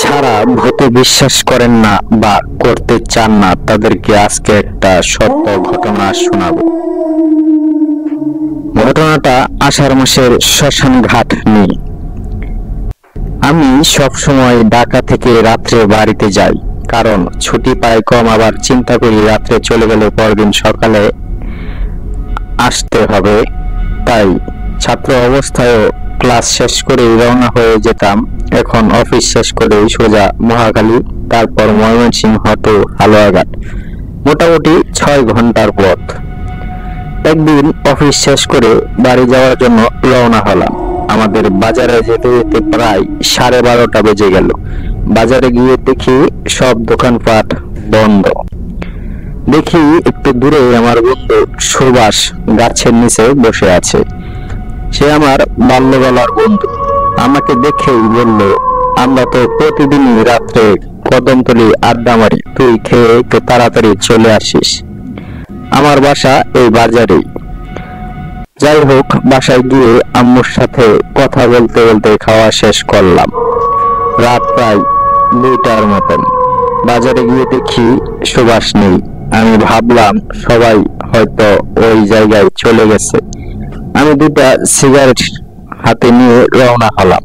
যারা ভূতে বিশ্বাস করেন না বা করতে চান না তাদেরকে আজকে একটা সত্য ঘটনা শোনাবো। ঘটনাটা আষাঢ় মাসের শ্মশান ঘাট নিয়ে। আমি সব সময় ঢাকা থেকে রাত্রে বাড়িতে যাই, কারণ ছুটি পাই কম, আবার চিন্তা করি রাত্রে চলে গেলে পরদিন সকালে আসতে হবে। তাই ছাত্র অবস্থায়ও ক্লাস শেষ করে রওনা হয়ে যেতাম। এখন অফিস শেষ করে সোজা মহাখালী, তারপর ময়মনসিংহ টু হালুয়াঘাট, মোটামুটি 6 ঘন্টার পথ। একদিন অফিস শেষ করে বাড়ি যাওয়ার জন্য রওনা হলাম। আমাদের বাজারে যেতে যেতে প্রায় 12:30 বেজে গেল। বাজারে গিয়ে দেখি সব দোকানপাট বন্ধ। দেখি একটু দূরে আমার বন্ধু সুভাষ গাছের নিচে বসে আছে। সে আমার বাল্যবেলার বন্ধু। আমাকে দেখেই বলল, আমরা তো প্রতিদিনই রাত্রে কদমতলী আড্ডা মারি, তুই খেয়ে একটু তাড়াতাড়ি চলে আসিস। আমার বাসা এই বাজারেই। যাই হোক, বাসায় গিয়ে আম্মুর সাথে কথা বলতে বলতে খাওয়া শেষ করলাম। রাত প্রায় 2টার মতন। বাজারে গিয়ে দেখি সুভাষ নেই। আমি ভাবলাম সবাই হয়তো ওই জায়গায় চলে গেছে। আমি 2টা সিগারেট হাতে নিয়ে রওনা হলাম।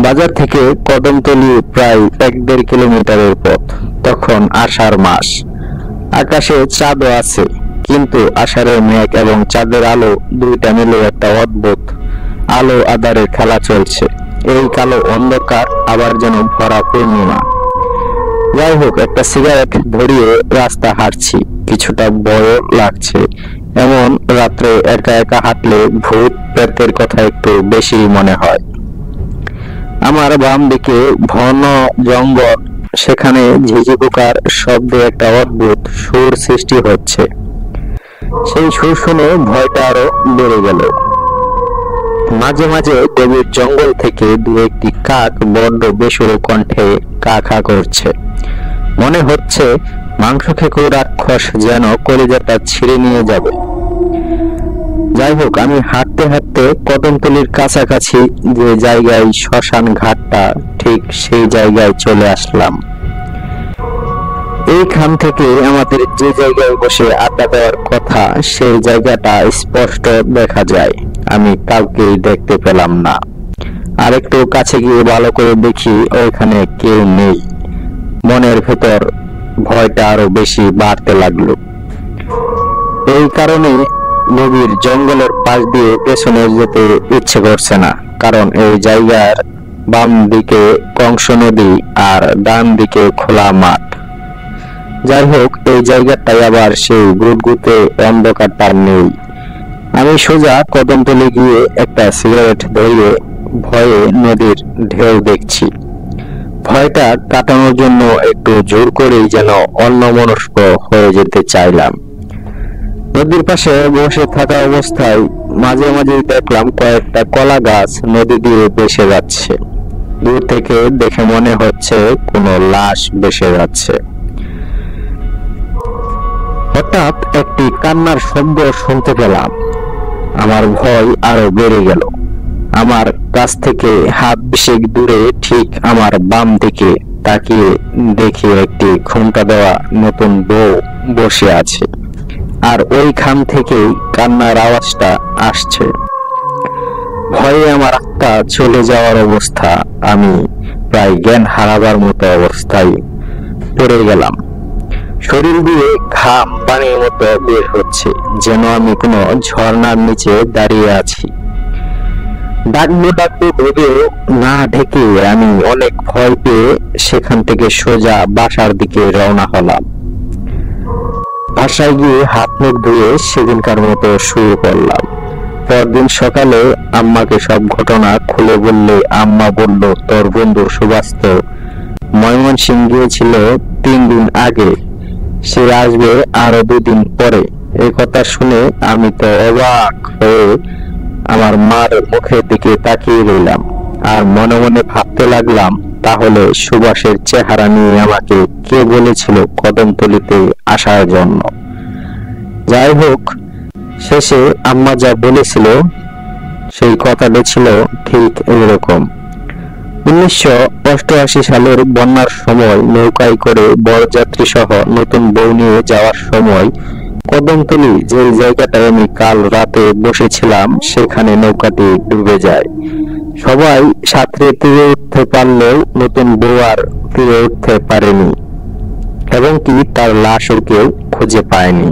বাজার থেকে কদমতলী প্রায় 1-1.5 কিলোমিটারের পথ। তখন আষাঢ় মাস, আকাশে চাঁদও আছে, কিন্তু আষাঢ়ের মেঘ এবং চাঁদের আলো দুইটা মিলে একটা অদ্ভুত আলো আঁধারের খেলা চলছে। এই কালো অন্ধকার আবার যেন ভরা পূর্ণিমা। যাই হোক, একটা সিগারেট ধরিয়ে রাস্তা হাঁটছি। কিছুটা ভয়ও লাগছে। এমন রাত্রে একা একা হাঁটলে ভূত প্রেতের কথা একটু বেশি মনে হয়। আমার বাম দিকে ঘন জঙ্গল, সেখানে ঝিঝি পোকার শব্দে একটা অদ্ভুত সুর সৃষ্টি হচ্ছে। সেই সুর শুনে ভয়টা আরো বেড়ে গেল। মাঝে মাঝে গভীর জঙ্গল থেকে 2-1টি কাক বড্ড বেসুরো কণ্ঠে কা খা করছে। মনে হচ্ছে মাংস খেকো রাক্ষস যেন কলিজাটা ছিঁড়ে নিয়ে যাবে। যাই হোক, আমি হাঁটতে হাঁটতে কদমতলীর কাছাকাছি যে জায়গায় শ্মশান ঘাটটা, ঠিক সেই জায়গায় চলে আসলাম। এইখান থেকে আমাদের যে জায়গায় বসে আড্ডা দেওয়ার কথা, সেই জায়গাটা স্পষ্ট দেখা যায়। আমি কাউকেই দেখতে পেলাম না। আর একটু কাছে গিয়ে ভালো করে দেখি ওইখানে কেউ নেই। মনের ভেতর ভয়টা আরো বেশি বাড়তে লাগলো। এই কারণে গভীর জঙ্গলের পাশ দিয়ে পেছনে যেতে ইচ্ছে করছে না, কারণ এই জায়গার বাম দিকে কংস নদী আর ডান দিকে খোলা মাঠ। যাই হোক, এই জায়গাটাই আবার সেই গুটগুটে অন্ধকারটা নেই। আমি সোজা কদমতলী গিয়ে একটা সিগারেট ধরিয়ে ভয়ে নদীর ঢেউ দেখছি। ভয়টা কাটানোর জন্য একটু জোর করেই যেন অন্যমনস্ক হয়ে যেতে চাইলাম। নদীর পাশে বসে থাকা অবস্থায় মাঝে মাঝে দেখলাম কয়েকটা কলা গাছ নদী দিয়ে ভেসে যাচ্ছে। দূর থেকে দেখে মনে হচ্ছে কোনো লাশ ভেসে যাচ্ছে। হঠাৎ একটি কান্নার শব্দ শুনতে পেলাম। আমার ভয় আরো বেড়ে গেল। আমার কাছ থেকে হাত বিশেক দূরে ঠিক আমার বাম দিকে তাকিয়ে দেখি একটি ঘোমটা দেওয়া নতুন বউ বসে আছে, আর ওইখান থেকেই কান্নার আওয়াজটা আসছে। ভয়ে আমার আত্মা চলে যাওয়ার অবস্থা। আমি প্রায় জ্ঞান হারাবার মতো অবস্থায় পড়ে গেলাম। শরীর দিয়ে ঘাম পানির মতো বের হচ্ছে, যেন আমি কোনো ঝর্ণার নিচে দাঁড়িয়ে আছি। ডাকবো ডাকবো ভেবেও না ঢেকে আমি অনেক ভয় পেয়ে সেখান থেকে সোজা বাসার দিকে রওনা হলাম। বাসায় গিয়ে হাত মুখ ধুয়ে সেদিনকার মতো শুয়ে পড়লাম। পরদিন সকালে আম্মাকে সব ঘটনা খুলে বললে আম্মা বলল, তোর বন্ধু সুভাষ তো ময়মনসিংহ গিয়েছিল 3 দিন আগে, সে আসবে আরো 2 দিন পরে। এই কথা শুনে আমি তো অবাক হয়ে আমার মার মুখের দিকে তাকিয়ে রইলাম, আর মনে মনে ভাবতে লাগলাম, তাহলে সুভাষের চেহারা নিয়ে আমাকে কে বলেছিল কদমতলীতে আসার জন্য। যাই হোক, শেষে আম্মা যা বলেছিল সেই কথাটা ছিল ঠিক এইরকম। 1988 সালের বন্যার সময় নৌকায় করে বরযাত্রী সহ নতুন বউ নিয়ে যাওয়ার সময় কদমতলী যে জায়গাটায় আমি কাল রাতে বসেছিলাম সেখানে নৌকাটি ডুবে যায়। সবাই সাঁতরে তীরে উঠতে পারলেও নতুন বউ আর তীরে উঠতে পারেনি এবং কি তার লাশও কেউ খুঁজে পায়নি।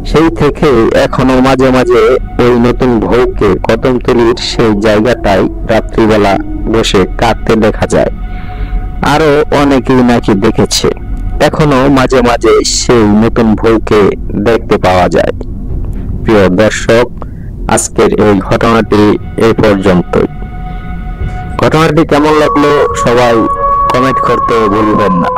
সেই থেকে এখনো মাঝে মাঝে ওই নতুন বউকে কদমতলীর সেই জায়গাটায় রাত্রিবেলা বসে কাঁদতে দেখা যায়। আরো অনেকেই নাকি দেখেছে, এখনো মাঝে মাঝে সেই নতুন বউকে দেখতে পাওয়া যায়। প্রিয় দর্শক, আজকের এই ঘটনাটি এই পর্যন্তই। ঘটনাটি কেমন লাগলো সবাই কমেন্ট করতে ভুলবেন না।